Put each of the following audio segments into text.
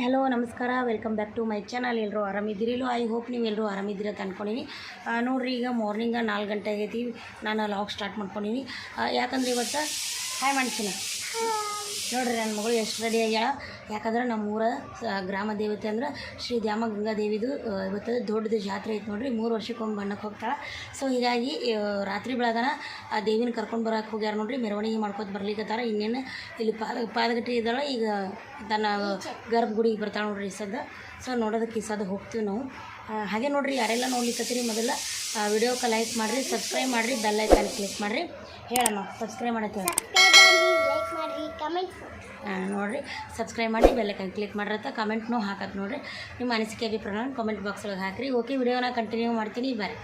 Hi hello ನಮಸ್ಕಾರ, welcome back to my channel. ಎಲ್ಲರೂ ಆರಾಮಿದ್ದೀರಿಲ್ಲೋ? ಐ ಹೋಪ್ ನೀವು ಎಲ್ಲರೂ ಆರಾಮಿದ್ದೀರ ಅಂತ ಅಂದ್ಕೊಂಡಿನಿ. ನೋಡಿರಿ, ಈಗ ಮಾರ್ನಿಂಗ 4 ಗಂಟೆ ಆಗೈತಿ. ನಾನು ಲಾಗ್ ಸ್ಟಾರ್ಟ್ ಮಾಡ್ಕೊಂಡಿನಿ. ಯಾಕಂದ್ರೆ ಇವತ್ತು ಹಾಯ್ ಮಾಡ್ತೀನಿ ನೋಡಿರಿ, ನನ್ನ ಮಗಳು ಎಷ್ಟು ರೆಡಿ ಆಗ್ಯಾಳ. ಯಾಕಂದ್ರೆ ನಮ್ಮೂರ ಗ್ರಾಮ ದೇವತೆ ಅಂದ್ರೆ ಶ್ರೀ ದ್ಯಾಮ ಗಂಗಾ ದೇವಿದು ಇವತ್ತು ದೊಡ್ಡದು ಜಾತ್ರೆ ಐತೆ ನೋಡಿರಿ. 3 ವರ್ಷಕ್ಕೊಮ್ಮೆ ಬಣ್ಣಕ್ಕೆ ಹೋಗ್ತಾಳೆ. ಸೊ ಹೀಗಾಗಿ ರಾತ್ರಿ ಬೆಳಗನ ಆ ದೇವಿನ ಕರ್ಕೊಂಡು ಬರೋಕೆ ಹೋಗ್ಯಾರ ನೋಡಿರಿ. ಮೆರವಣಿಗೆ ಮಾಡ್ಕೊತ ಬರ್ಲಿಕ್ಕತ್ತಾರ. ಇನ್ನೇನು ಇಲ್ಲಿ ಪಾದಗಟ್ಟಿ ಇದ್ದಾಳೆ. ಈಗ ತನ್ನ ಗರ್ಭಗುಡಿಗೆ ಬರ್ತಾಳೆ ನೋಡಿರಿ ಈ ಸದ್ದ. ಸೊ ನೋಡೋದಕ್ಕೆ ಈ ಸದ್ದ ಹೋಗ್ತೀವಿ ನಾವು. ಹಾಗೆ ನೋಡಿರಿ, ಯಾರೆಲ್ಲ ನೋಡ್ಲಿಕ್ಕತ್ತೀರಿ ಮೊದಲ ವಿಡಿಯೋಕ್ಕೆ ಲೈಕ್ ಮಾಡಿರಿ, ಸಬ್ಸ್ಕ್ರೈಬ್ ಮಾಡಿರಿ, ಬೆಲ್ ಐಕಾನ್ ಕ್ಲಿಕ್ ಮಾಡಿರಿ. ಹೇಳಮ್ಮ, ಸಬ್ಸ್ಕ್ರೈಬ್ ಮಾಡತ್ತೆ ನೋಡಿರಿ, ಸಬ್ಸ್ಕ್ರೈಬ್ ಮಾಡಿ ಬೆಲ್ ಐಕಾನ್ ಕ್ಲಿಕ್ ಮಾಡಿರತ್ತ. ಕಮೆಂಟ್ನೂ ಹಾಕತ್ತೆ ನೋಡಿರಿ. ನಿಮ್ಮ ಅನಿಸಿಕೆ ಅಭಿಪ್ರಾಯ ಕಾಮೆಂಟ್ ಬಾಕ್ಸ್ ಒಳಗೆ ಹಾಕಿರಿ. ಓಕೆ, ವಿಡಿಯೋನ ಕಂಟಿನ್ಯೂ ಮಾಡ್ತೀನಿ. ಬಾಯ್.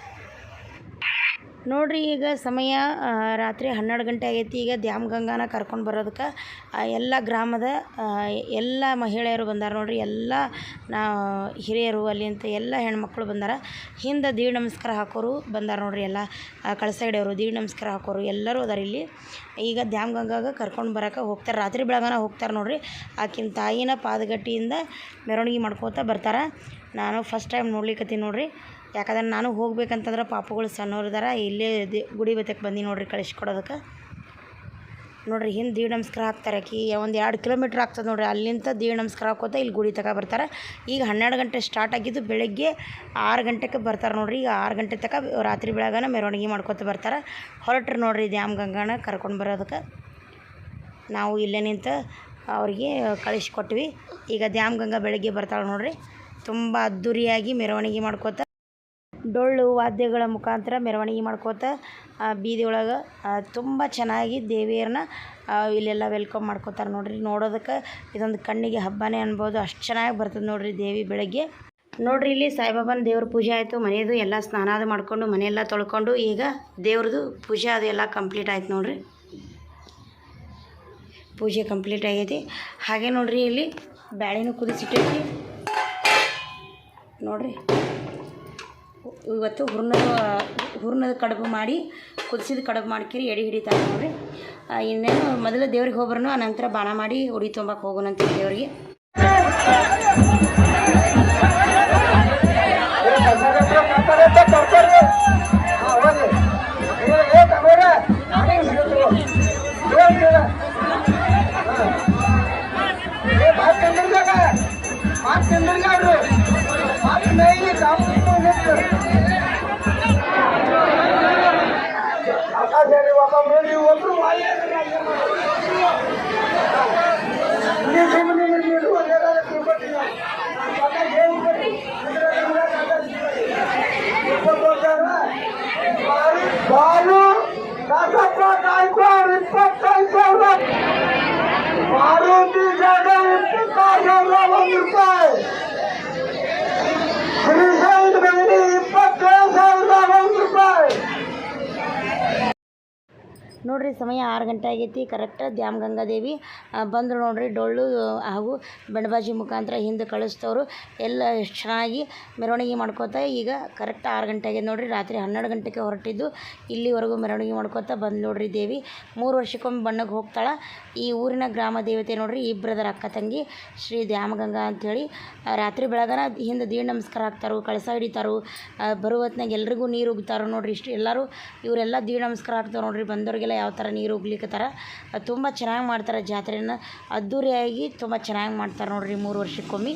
ನೋಡಿರಿ, ಈಗ ಸಮಯ ರಾತ್ರಿ 12 ಗಂಟೆ ಆಗೈತಿ. ಈಗ ದ್ಯಾಮ ಗಂಗಾನ ಕರ್ಕೊಂಡು ಬರೋದಕ್ಕೆ ಎಲ್ಲ ಗ್ರಾಮದ ಎಲ್ಲ ಮಹಿಳೆಯರು ಬಂದಾರ ನೋಡಿರಿ. ಎಲ್ಲ ಹಿರಿಯರು ಅಲ್ಲಿಂತ ಎಲ್ಲ ಹೆಣ್ಮಕ್ಳು ಬಂದಾರ. ಹಿಂದೆ ದೀಡ್ ನಮಸ್ಕಾರ ಹಾಕೋರು ಬಂದಾರ ನೋಡಿರಿ. ಎಲ್ಲ ಕಳಸ ಹಿಡಿಯೋರು, ದೀಡ್ ನಮಸ್ಕಾರ ಹಾಕೋರು ಎಲ್ಲರೂ ಅದಾರ ಇಲ್ಲಿ. ಈಗ ದ್ಯಾಮ ಗಂಗಾಗ ಕರ್ಕೊಂಡು ಬರೋಕೆ ಹೋಗ್ತಾರೆ. ರಾತ್ರಿ ಬೆಳಗನ ಹೋಗ್ತಾರೆ ನೋಡಿರಿ. ಆಕಿನ ತಾಯಿನ ಪಾದಗಟ್ಟಿಯಿಂದ ಮೆರವಣಿಗೆ ಮಾಡ್ಕೋತ ಬರ್ತಾರೆ. ನಾನು ಫಸ್ಟ್ ಟೈಮ್ ನೋಡ್ಲಿಕ್ಕತ್ತೀನಿ ನೋಡಿರಿ. ಯಾಕಂದ್ರೆ ನಾನು ಹೋಗ್ಬೇಕಂತಂದ್ರೆ ಪಾಪುಗಳು ಸಣ್ಣವ್ರು ಇದಾರ. ಇಲ್ಲೇ ಗುಡಿ ಬತ್ತಕ್ಕೆ ಬಂದು ನೋಡಿರಿ ಕಳಿಸ್ಕೊಡೋದಕ್ಕೆ. ನೋಡಿರಿ, ಹಿಂದೆ ದೀಡ್ ನಮಸ್ಕಾರ ಹಾಕ್ತಾರೆ. ಆಕಿ ಒಂದು 2 ಕಿಲೋಮೀಟ್ರ್ ಆಗ್ತದೆ ನೋಡಿರಿ. ಅಲ್ಲಿಂದ ದೀಡ್ ನಮಸ್ಕಾರ ಹಾಕೋತ ಇಲ್ಲಿ ಗುಡಿ ತಕ ಬರ್ತಾರೆ. ಈಗ 12 ಗಂಟೆ ಸ್ಟಾರ್ಟ್ ಆಗಿದ್ದು, ಬೆಳಗ್ಗೆ 6 ಗಂಟೆಗೆ ಬರ್ತಾರೆ ನೋಡಿರಿ. ಈಗ 6 ಗಂಟೆ ತನಕ ರಾತ್ರಿ ಬೆಳಗನ ಮೆರವಣಿಗೆ ಮಾಡ್ಕೋತ ಬರ್ತಾರೆ. ಹೊರಟ್ರಿ ನೋಡಿರಿ ದ್ಯಾಮ ಗಂಗಾನ ಕರ್ಕೊಂಡು ಬರೋದಕ್ಕೆ. ನಾವು ಇಲ್ಲೇ ನಿಂತು ಅವ್ರಿಗೆ ಕಳಿಸ್ಕೊಟ್ವಿ. ಈಗ ದ್ಯಾಮ ಗಂಗಾ ಬೆಳಗ್ಗೆ ಬರ್ತಾಳೆ ನೋಡಿರಿ. ತುಂಬ ಅದ್ಧೂರಿಯಾಗಿ ಮೆರವಣಿಗೆ ಮಾಡ್ಕೋತ, ಡೊಳ್ಳು ವಾದ್ಯಗಳ ಮುಖಾಂತರ ಮೆರವಣಿಗೆ ಮಾಡ್ಕೋತ ಬೀದಿ ಒಳಗೆ ತುಂಬ ಚೆನ್ನಾಗಿ ದೇವಿಯರನ್ನ ಇಲ್ಲೆಲ್ಲ ವೆಲ್ಕಮ್ ಮಾಡ್ಕೋತಾರೆ ನೋಡಿರಿ. ನೋಡೋದಕ್ಕೆ ಇದೊಂದು ಕಣ್ಣಿಗೆ ಹಬ್ಬನೇ ಅನ್ಬೋದು, ಅಷ್ಟು ಚೆನ್ನಾಗಿ ಬರ್ತದೆ ನೋಡಿರಿ ದೇವಿ ಬೆಳಗ್ಗೆ. ನೋಡಿರಿ, ಇಲ್ಲಿ ಸಾಯಿಬಾಬಾನ ದೇವ್ರ ಪೂಜೆ ಆಯಿತು. ಮನೆಯದು ಎಲ್ಲ ಸ್ನಾನ ಅದು ಮಾಡ್ಕೊಂಡು ಮನೆಯೆಲ್ಲ ತೊಳ್ಕೊಂಡು ಈಗ ದೇವ್ರದ್ದು ಪೂಜೆ ಅದು ಎಲ್ಲ ಕಂಪ್ಲೀಟ್ ಆಯ್ತು ನೋಡಿರಿ. ಪೂಜೆ ಕಂಪ್ಲೀಟ್ ಆಗೈತಿ. ಹಾಗೆ ನೋಡಿರಿ, ಇಲ್ಲಿ ಬ್ಯಾಳೆನೂ ಕುದಿಸಿಟ್ಟೈತಿ ನೋಡಿರಿ. ಇವತ್ತು ಹೂರ್ಣದ ಕಡುಬು ಮಾಡಿ, ಕುದಿಸಿದ ಕಡುಬು ಮಾಡ್ಕಿರಿ ಎಡೆ ಹಿಡಿತಾರೆ ನೋಡಿರಿ. ಇನ್ನೇನು ಮೊದಲು ದೇವ್ರಿಗೆ ಹೋಗ್ಬರ್ನು, ಆನಂತರ ಬಾಣ ಮಾಡಿ ಉಡಿ ತೊಂಬಕ್ಕೆ ಹೋಗೋಣಂತ ದೇವ್ರಿಗೆ. ನೋಡಿರಿ, ಸಮಯ 6 ಗಂಟೆ ಆಗೈತಿ. ಕರೆಕ್ಟ್ ದ್ಯಾಮ ಗಂಗಾ ದೇವಿ ಬಂದರು ನೋಡಿರಿ. ಡೊಳ್ಳು ಹಾಗೂ ಬೆಂಡಬಾಜಿ ಮುಖಾಂತರ ಹಿಂದೆ ಕಳಿಸ್ತವ್ರು ಎಲ್ಲ ಎಷ್ಟು ಚೆನ್ನಾಗಿ ಮೆರವಣಿಗೆ ಮಾಡ್ಕೋತ ಈಗ ಕರೆಕ್ಟ್ 6 ಗಂಟೆ ಆಗೈತೆ ನೋಡಿರಿ. ರಾತ್ರಿ 12 ಗಂಟೆಗೆ ಹೊರಟಿದ್ದು ಇಲ್ಲಿವರೆಗೂ ಮೆರವಣಿಗೆ ಮಾಡ್ಕೋತ ಬಂದು ನೋಡಿರಿ ದೇವಿ. 3 ವರ್ಷಕ್ಕೊಮ್ಮೆ ಬಣ್ಣಕ್ಕೆ ಹೋಗ್ತಾಳೆ. ಈ ಊರಿನ ಗ್ರಾಮ ದೇವತೆ ನೋಡಿರಿ. ಇಬ್ಬರದರ ಅಕ್ಕ ತಂಗಿ ಶ್ರೀ ದ್ಯಾಮ ಗಂಗಾ ಅಂಥೇಳಿ. ರಾತ್ರಿ ಬೆಳಗನ ಹಿಂದೆ ದೀಡ್ ನಮಸ್ಕಾರ ಹಾಕ್ತಾರೋ, ಕಳಸ ಹಿಡಿತಾರೋ, ಬರೋ ಹೊತ್ನಾಗ ಎಲ್ರಿಗೂ ನೀರು ಉಗ್ತಾರೋ ನೋಡಿರಿ. ಇಷ್ಟು ಎಲ್ಲರೂ ಇವರೆಲ್ಲ ದೀಡ್ ನಮಸ್ಕಾರ ಹಾಕ್ತಾರೆ ನೋಡಿರಿ. ಬಂದವರಿಗೆಲ್ಲ ಯಾವ ಥರ ನೀರು ಉಗ್ಲಿಕ್ಕತ್ತಾರ. ತುಂಬ ಚೆನ್ನಾಗಿ ಮಾಡ್ತಾರೆ ಜಾತ್ರೆನ, ಅದ್ಧೂರಿಯಾಗಿ ತುಂಬ ಚೆನ್ನಾಗಿ ಮಾಡ್ತಾರೆ ನೋಡಿರಿ 3 ವರ್ಷಕ್ಕೊಮ್ಮೆ.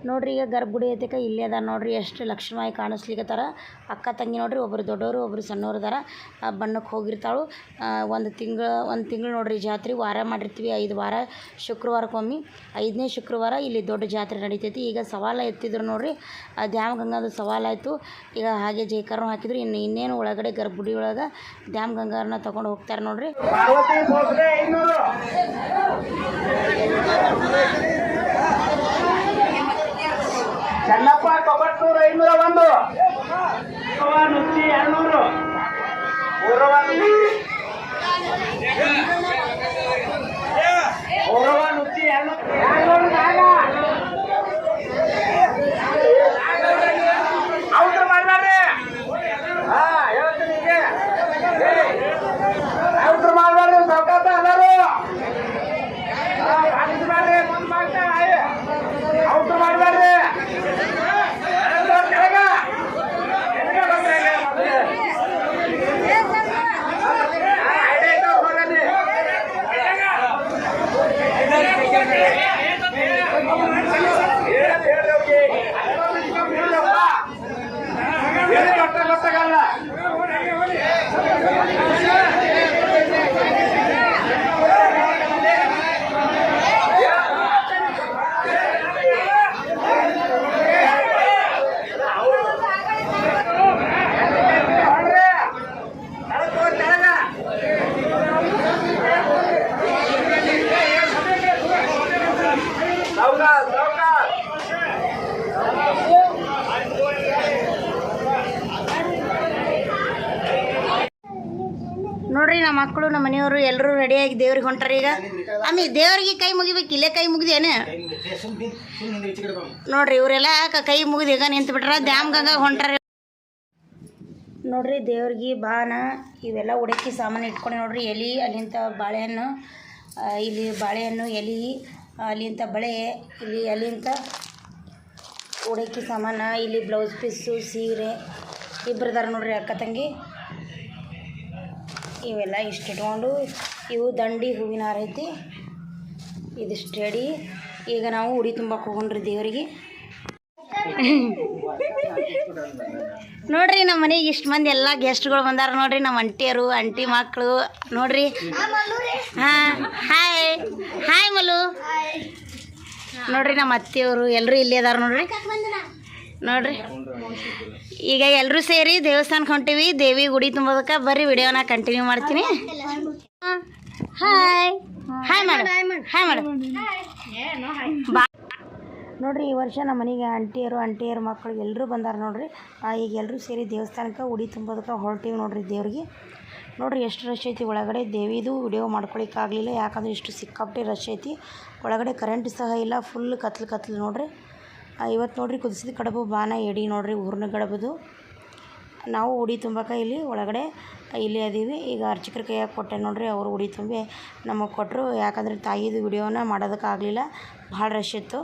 ನೋಡಿರಿ, ಈಗ ಗರ್ಭಗುಡಿ ಐತಕ ಇಲ್ಲೇ ಅದ ನೋಡಿರಿ. ಎಷ್ಟು ಲಕ್ಷಣವಾಗಿ ಕಾಣಿಸ್ಲಿಕ್ಕತ್ತಾರ. ಅಕ್ಕ ತಂಗಿ ನೋಡಿರಿ, ಒಬ್ಬರು ದೊಡ್ಡವರು ಒಬ್ಬರು ಸಣ್ಣವ್ರು ಅದಾರ. ಬಣ್ಣಕ್ಕೆ ಹೋಗಿರ್ತಾಳು. ಒಂದು ತಿಂಗಳು ನೋಡಿರಿ ಜಾತ್ರೆ. ವಾರ ಮಾಡಿರ್ತೀವಿ, 5 ವಾರ ಶುಕ್ರವಾರಕ್ಕೊಮ್ಮೆ. 5ನೇ ಶುಕ್ರವಾರ ಇಲ್ಲಿ ದೊಡ್ಡ ಜಾತ್ರೆ ನಡೀತೈತಿ. ಈಗ ಸವಾಲು ಎತ್ತಿದ್ರು ನೋಡಿರಿ, ದ್ಯಾಮ ಗಂಗಾದ ಸವಾಲಾಯಿತು. ಈಗ ಹಾಗೆ ಜೈಕಾರನೂ ಹಾಕಿದ್ರು. ಇನ್ನೇನು ಒಳಗಡೆ ಗರ್ಭಗುಡಿ ಒಳಗೆ ದ್ಯಾಮ ಗಂಗಾರನ್ನ ತೊಗೊಂಡು ಹೋಗ್ತಾರೆ ನೋಡಿರಿ. ಚೆನ್ನಪ್ಪ ಕೊಬ್ಬಟ್ಟೂರು 501, ನುಚ್ಚಿ 200, ಊರವಂತಿ ನಮ್ಮ ಮಕ್ಕಳು ನಮ್ಮ ಮನೆಯವರು ಎಲ್ಲರೂ ರೆಡಿಯಾಗಿ ದೇವ್ರಿಗೆ ಹೊಂಟಾರ. ಈಗ ಅಮ್ಮಿ ದೇವ್ರಿಗೆ ಕೈ ಮುಗಿಬೇಕು, ಇಲ್ಲೇ ಕೈ ಮುಗಿದೇನು ನೋಡ್ರಿ. ಇವರೆಲ್ಲ ಕೈ ಮುಗಿದು ಈಗ ನಿಂತು ಬಿಟ್ರ, ದ್ಯಾಮ್ ಗಂಗಾ ಹೊಂಟಾರ ನೋಡ್ರಿ. ದೇವ್ರಿಗೆ ಬಾನ ಇವೆಲ್ಲ ಉಡಕ್ಕಿ ಸಾಮಾನು ಇಟ್ಕೊಂಡು ನೋಡ್ರಿ. ಎಲೆ ಅಲ್ಲಿಂತ ಬಾಳೆಹಣ್ಣು, ಇಲ್ಲಿ ಬಾಳೆಹಣ್ಣು ಎಲೆ, ಅಲ್ಲಿಂತ ಬಳೆ, ಇಲ್ಲಿ ಅಲ್ಲಿಂತ ಉಡಕ್ಕಿ ಸಾಮಾನು, ಇಲ್ಲಿ ಬ್ಲೌಸ್ ಪೀಸು, ಸೀರೆ ಇಬ್ಬರದಾರ ನೋಡ್ರಿ ಅಕ್ಕ ತಂಗಿ. ಇವೆಲ್ಲ ಇಷ್ಟು ಇಟ್ಕೊಂಡು, ಇವು ದಂಡಿ ಹೂವಿನ ಹಾರ ಐತಿ, ಇದಿಷ್ಟು ರೆಡಿ. ಈಗ ನಾವು ಉಡಿ ತುಂಬಕ್ಕೆ ಹೋಗೋಣ್ರಿ ದೇವರಿಗೆ. ನೋಡ್ರಿ ನಮ್ಮ ಮನೆಗೆ ಇಷ್ಟು ಮಂದಿ ಎಲ್ಲ ಗೆಸ್ಟ್ಗಳು ಬಂದಾರ ನೋಡ್ರಿ. ನಮ್ಮ ಅಂಟಿಯರು, ಅಂಟಿ ಮಕ್ಕಳು ನೋಡ್ರಿ. ಹಾಂ ಹಾಯ್ ಹಾಯ್ ಮಲ್ಲು. ನೋಡ್ರಿ ನಮ್ಮ ಅತ್ತೆಯವರು ಎಲ್ಲರೂ ಇಲ್ಲೇ ಅದಾರ ನೋಡ್ರಿ. ನೋಡ್ರಿ ಈಗ ಎಲ್ಲರೂ ಸೇರಿ ದೇವಸ್ಥಾನಕ್ಕೆ ಹೊಂಟೀವಿ, ದೇವಿ ಗುಡಿ ತುಂಬೋದಕ್ಕೆ. ಬರ್ರಿ ವಿಡಿಯೋನ ಕಂಟಿನ್ಯೂ ಮಾಡ್ತೀನಿ. Hi hi madam, hi madam. ಬಾ ನೋಡ್ರಿ, ಈ ವರ್ಷ ನಮ್ಮ ಮನೆಗೆ ಅಂಟಿಯರು ಮಕ್ಕಳು ಎಲ್ಲರೂ ಬಂದಾರ ನೋಡ್ರಿ. ಈಗ ಎಲ್ಲರೂ ಸೇರಿ ದೇವಸ್ಥಾನಕ್ಕೆ ಉಡಿ ತುಂಬೋದಕ್ಕೆ ಹೊರಟೀವಿ ನೋಡ್ರಿ ದೇವ್ರಿಗೆ. ನೋಡ್ರಿ ಎಷ್ಟು ರಶ್ ಐತಿ ಒಳಗಡೆ. ದೇವಿದು ವಿಡಿಯೋ ಮಾಡ್ಕೊಳಿಕ್ಕಾಗಲಿಲ್ಲ, ಯಾಕಂದ್ರೆ ಇಷ್ಟು ಸಿಕ್ಕಾಪಟ್ಟೆ ರಶ್ ಐತಿ. ಒಳಗಡೆ ಕರೆಂಟ್ ಸಹ ಇಲ್ಲ, ಫುಲ್ ಕತ್ಲು ನೋಡ್ರಿ. ಇವತ್ತು ನೋಡ್ರಿ ಕುದಿಸಿದ ಕಡುಬು, ಬಾನ, ಎಡಿ ನೋಡ್ರಿ, ಊರಿನ ಕಡುಬುದು. ನಾವು ಉಡಿ ತುಂಬಕ್ಕೆ ಇಲ್ಲಿ ಒಳಗಡೆ ಇಲ್ಲಿ ಅದೀವಿ. ಈಗ ಅರ್ಚಕರ ಕೈಯಾಗ ಕೊಟ್ಟೆ ನೋಡ್ರಿ, ಅವರು ಉಡಿ ತುಂಬಿ ನಮಗೆ ಕೊಟ್ಟರು. ಯಾಕಂದರೆ ತಾಯಿದು ವಿಡಿಯೋನ ಮಾಡೋದಕ್ಕಾಗಲಿಲ್ಲ, ಭಾಳ ರಶ್ ಇತ್ತು.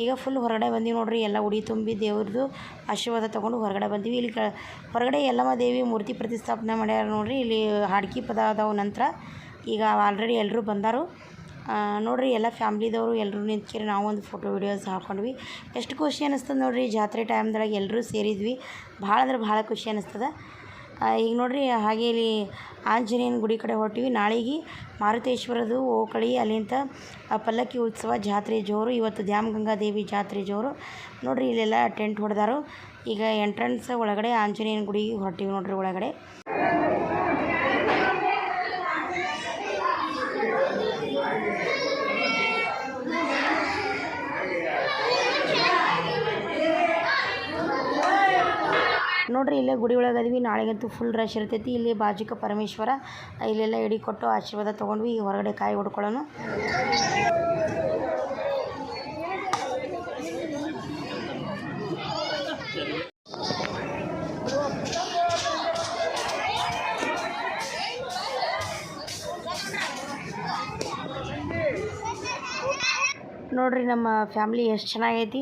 ಈಗ ಫುಲ್ ಹೊರಗಡೆ ಬಂದೀವಿ ನೋಡ್ರಿ. ಎಲ್ಲ ಉಡಿ ತುಂಬಿ ದೇವ್ರದ್ದು ಆಶೀರ್ವಾದ ತೊಗೊಂಡು ಹೊರಗಡೆ ಬಂದೀವಿ. ಇಲ್ಲಿ ಹೊರಗಡೆ ಯಲ್ಲಮ್ಮ ದೇವಿ ಮೂರ್ತಿ ಪ್ರತಿಷ್ಠಾಪನೆ ಮಾಡ್ಯಾರ ನೋಡ್ರಿ. ಇಲ್ಲಿ ಹಾಡ್ಕಿ ಪದ ಅದಾವ. ನಂತರ ಈಗ ಆಲ್ರೆಡಿ ಎಲ್ಲರೂ ಬಂದಾರು ನೋಡ್ರಿ. ಎಲ್ಲ ಫ್ಯಾಮ್ಲಿದವರು ಎಲ್ಲರೂ ನಿಂತ್ಕೇರಿ ನಾವು ಒಂದು ಫೋಟೋ ವೀಡಿಯೋಸ್ ಹಾಕ್ಕೊಂಡ್ವಿ. ಎಷ್ಟು ಖುಷಿ ಅನ್ನಿಸ್ತದೆ ನೋಡ್ರಿ. ಜಾತ್ರೆ ಟೈಮ್ದೊಳಗೆ ಎಲ್ಲರೂ ಸೇರಿದ್ವಿ, ಭಾಳ ಅಂದ್ರೆ ಭಾಳ ಖುಷಿ ಅನ್ನಿಸ್ತದೆ. ಈಗ ನೋಡ್ರಿ ಹಾಗೆ ಇಲ್ಲಿ ಆಂಜನೇಯನ ಗುಡಿ ಕಡೆ ಹೊರಟಿವಿ. ನಾಳೆಗೆ ಮಾರುತೇಶ್ವರದು ಓಕಳಿ, ಅಲ್ಲಿಂದ ಪಲ್ಲಕ್ಕಿ ಉತ್ಸವ ಜಾತ್ರೆ ಜೋರು. ಇವತ್ತು ದ್ಯಾಮ್ ಗಂಗಾ ದೇವಿ ಜಾತ್ರೆ ಜೋರು ನೋಡ್ರಿ. ಇಲ್ಲೆಲ್ಲ ಟೆಂಟ್ ಹೊಡೆದಾರು. ಈಗ ಎಂಟ್ರೆನ್ಸ್ ಒಳಗಡೆ ಆಂಜನೇಯನ ಗುಡಿಗೆ ಹೊರಟಿವಿ ನೋಡ್ರಿ ಒಳಗಡೆ. ನೋಡ್ರಿ ಇಲ್ಲೇ ಗುಡಿ ಒಳಗೆ ಅದೀವಿ. ನಾಳೆಗಂತೂ ಫುಲ್ ರಶ್ ಇರ್ತೈತಿ. ಇಲ್ಲಿ ಬಾಜುಕ ಪರಮೇಶ್ವರ, ಇಲ್ಲೆಲ್ಲ ಎಡಿ ಕೊಟ್ಟು ಆಶೀರ್ವಾದ ತೊಗೊಂಡ್ವಿ. ಈಗ ಹೊರಗಡೆ ಕಾಯಿ ಹೊಡ್ಕೊಳ್ಳೋಣ. ನೋಡ್ರಿ ನಮ್ಮ ಫ್ಯಾಮ್ಲಿ ಎಷ್ಟು ಚೆನ್ನಾಗೈತಿ.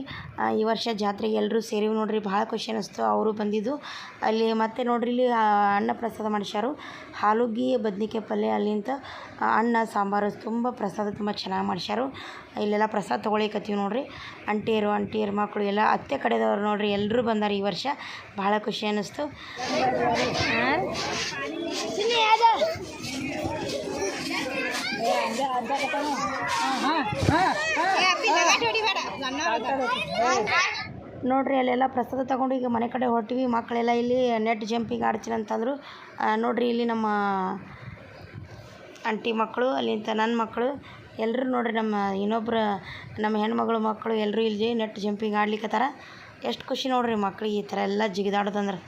ಈ ವರ್ಷ ಜಾತ್ರೆಗೆ ಎಲ್ಲರೂ ಸೇರಿವಿ ನೋಡ್ರಿ. ಭಾಳ ಖುಷಿ ಅನ್ನಿಸ್ತು ಅವರು ಬಂದಿದ್ದು. ಅಲ್ಲಿ ಮತ್ತೆ ನೋಡ್ರಿ ಇಲ್ಲಿ ಅನ್ನ ಪ್ರಸಾದ ಮಾಡಿಸ್ಯಾರು. ಹಾಲುಗ್ಗಿ, ಬದ್ನಿಕಾಯಿ ಪಲ್ಯ, ಅಲ್ಲಿಂದ ಅನ್ನ ಸಾಂಬಾರು, ತುಂಬ ಪ್ರಸಾದ ತುಂಬ ಚೆನ್ನಾಗಿ ಮಾಡಿಸ್ಯಾರು. ಇಲ್ಲೆಲ್ಲ ಪ್ರಸಾದ ತೊಗೊಳಿಕತ್ತೀವಿ ನೋಡ್ರಿ. ಅಂಟಿಯರು ಮಕ್ಕಳು ಎಲ್ಲ ಅತ್ತೆ ಕಡೆದವ್ರು ನೋಡ್ರಿ, ಎಲ್ಲರೂ ಬಂದಾರ ಈ ವರ್ಷ. ಭಾಳ ಖುಷಿ ಅನ್ನಿಸ್ತು. ನೋಡ್ರಿ ಅಲ್ಲೆಲ್ಲ ಪ್ರಸಾದ ತಗೊಂಡು ಈಗ ಮನೆ ಕಡೆ ಹೊರಟಿವಿ. ಮಕ್ಕಳೆಲ್ಲ ಇಲ್ಲಿ ನೆಟ್ ಜಂಪಿಂಗ್ ಆಡ್ತೀನಿ ಅಂತಂದರು. ನೋಡ್ರಿ ಇಲ್ಲಿ ನಮ್ಮ ಆಂಟಿ ಮಕ್ಕಳು, ಅಲ್ಲಿಂದ ನನ್ನ ಮಕ್ಕಳು ಎಲ್ಲರೂ ನೋಡ್ರಿ, ನಮ್ಮ ಹೆಣ್ಮಗಳು ಮಕ್ಕಳು ಎಲ್ಲರೂ ಇಲ್ಲಿ ನೆಟ್ ಜಂಪಿಂಗ್ ಆಡ್ಲಿಕ್ಕತ್ತಾರ. ಎಷ್ಟು ಖುಷಿ ನೋಡ್ರಿ ಮಕ್ಳಿಗೆ ಈ ಥರ ಎಲ್ಲ ಜಿಗಿದಾಡೋದಂದ್ರೆ.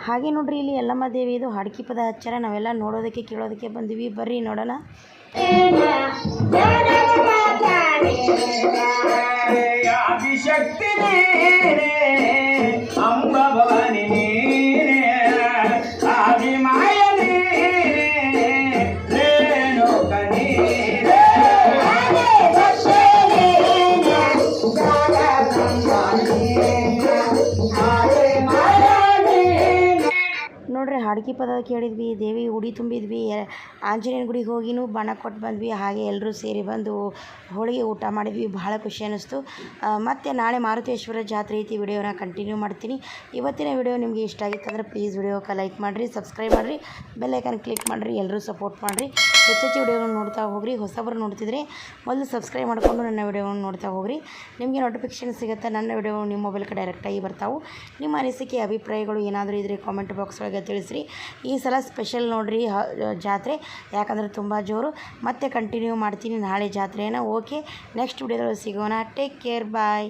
ಹಾಗೆ ನೋಡ್ರಿ ಇಲ್ಲಿ ಯಲ್ಲಮ್ಮ ದೇವಿದು ಹಾಡ್ಕಿ ಪದ ಹಚ್ಚಾರ. ನಾವೆಲ್ಲ ನೋಡೋದಕ್ಕೆ ಕೇಳೋದಕ್ಕೆ ಬಂದಿವಿ. ಬರ್ರಿ ನೋಡೋಣ. ಆದಿಶಕ್ತಿ ಅಂಬ ಭವಾನಿ ನೋಡ್ರಿ ಹಾಡ್ಕಿ ಪದ ಕೇಳಿದ್ವಿ, ದೇವಿ ಉಡಿ ತುಂಬಿದ್ವಿ, ಆಂಜನೇಯನ ಗುಡಿಗೆ ಹೋಗಿನೂ ಬಣ ಕೊಟ್ಟು ಬಂದ್ವಿ. ಹಾಗೆ ಎಲ್ಲರೂ ಸೇರಿ ಬಂದು ಹೋಳಿಗೆ ಊಟ ಮಾಡಿದ್ವಿ. ಭಾಳ ಖುಷಿ ಅನ್ನಿಸ್ತು. ಮತ್ತು ನಾಳೆ ಮಾರುತೇಶ್ವರ ಜಾತ್ರೆ ಐತಿ. ವಿಡಿಯೋನ ಕಂಟಿನ್ಯೂ ಮಾಡ್ತೀನಿ. ಇವತ್ತಿನ ವಿಡಿಯೋ ನಿಮಗೆ ಇಷ್ಟ ಆಗಿತ್ತಂದ್ರೆ ಪ್ಲೀಸ್ ವಿಡಿಯೋಕ್ಕೆ ಲೈಕ್ ಮಾಡಿರಿ, ಸಬ್ಸ್ಕ್ರೈಬ್ ಮಾಡಿರಿ, ಬೆಲ್ ಐಕನ್ ಕ್ಲಿಕ್ ಮಾಡಿರಿ. ಎಲ್ಲರೂ ಸಪೋರ್ಟ್ ಮಾಡಿರಿ. ಹೆಚ್ಚೆಚ್ಚು ವಿಡಿಯೋಗಳನ್ನ ನೋಡ್ತಾ ಹೋಗ್ರಿ. ಹೊಸಬರು ನೋಡ್ತಿದ್ರೆ ಮೊದಲು ಸಬ್ಸ್ಕ್ರೈಬ್ ಮಾಡಿಕೊಂಡು ನನ್ನ ವಿಡಿಯೋವನ್ನು ನೋಡ್ತಾ ಹೋಗ್ರಿ. ನಿಮಗೆ ನೋಟಿಫಿಕೇಷನ್ ಸಿಗುತ್ತೆ. ನನ್ನ ವಿಡಿಯೋ ನಿಮ್ಮ ಮೊಬೈಲ್ಗೆ ಡೈರೆಕ್ಟಾಗಿ ಬರ್ತಾವೆ. ನಿಮ್ಮ ಅನಿಸಿಕೆ ಅಭಿಪ್ರಾಯಗಳು ಏನಾದರೂ ಇದ್ದರೆ ಕಾಮೆಂಟ್ ಬಾಕ್ಸ್ ಒಳಗೆ ತಿಳಿಸ್ರಿ. ಈ ಸಲ ಸ್ಪೆಷಲ್ ನೋಡಿರಿ ಜಾತ್ರೆ, ಯಾಕಂದರೆ ತುಂಬ ಜೋರು. ಮತ್ತೆ ಕಂಟಿನ್ಯೂ ಮಾಡ್ತೀನಿ ನಾಳೆ ಜಾತ್ರೆನ. ಓಕೆ, ನೆಕ್ಸ್ಟ್ ವಿಡಿಯೋದಲ್ಲಿ ಸಿಗೋಣ. ಟೇಕ್ ಕೇರ್, ಬಾಯ್.